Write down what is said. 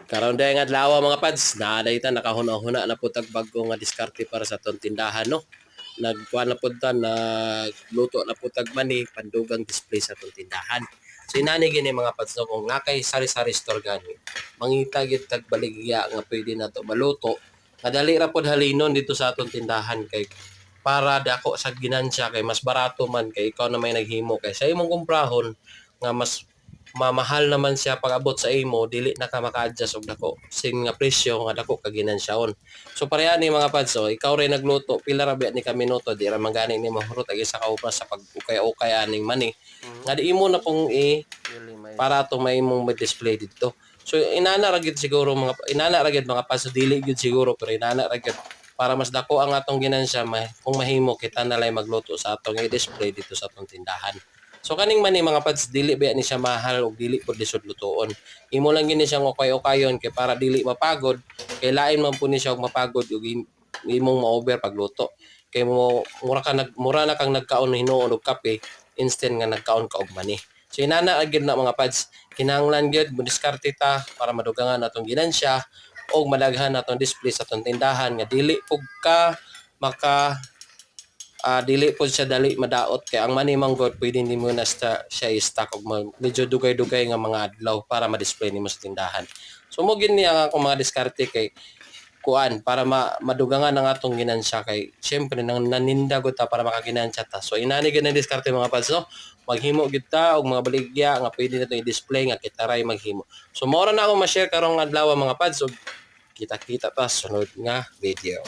Karon day nga adlaw mga pads, naaday ta nakahuna-huna na pud tag bagong nga diskarte para sa atong tindahan no. Nagkuha na pud ta nagluto na pud tag mani pandugang display sa atong tindahan. So inani gini mga pads no kung nga kay sari-sari store gani. Mangita gyud tag baligya nga pwede nato maluto. Kadali ra pud halinon dito sa atong tindahan kay para dako sa ginansya kay mas barato man kay ikaw na may naghimo kay sa imong kumprahon nga mas mamahal naman siya pag abot sa imo dili na ka maka-adjust og dako sin nga presyo nga dako ka ginansyaon. So pareha ni mga pads so ikaw ray nagluto pila ra biya ni ka minuto di ra man gani ni mahurot ag isa ka oras sa pag-ukay-ukay aning mani nga di imo na pong para to may imong display dito. So inana ra gyud siguro mga pads so dili gyud siguro pero inana ra gyud para mas dako ang atong ginansya kung mahimo kita na lay magluto sa atong i-display dito sa atong tindahan. So kaning mani mga pads dili ba ni siya mahal ug dili pud lisod lutoon. Imo lang gini siya ukay-ukayon kay para dili mapagod kay lain man pud ni siya og mapagod ug imong ma-over pagluto. Kay mura na kang nagkaon hinuon og kape instant nga nagkaon ka og mani. So inana gyud na mga pads kinahanglan gyud mo diskarte ta para madugangan atong ginansya og madaghan atong display sa atong tindahan nga dili pug ka maka dili po siya dali madaot kay ang money manggod pwede nimo na siya i-stock og medyo dugay-dugay nga mga adlaw para ma-display nimo sa tindahan. So mo gini ang akong mga diskarte kay kuan para madugangan ang atong ginansya kay syempre nang naninda gud ta para makaginansya ta. So inani gid ang diskarte mga pads no. Maghimo gid ta og mga baligya nga pwede nato i-display nga kita ray maghimo. So mao ra na ako ma-share karong adlaw mga pads so kita-kita pa sunod nga video.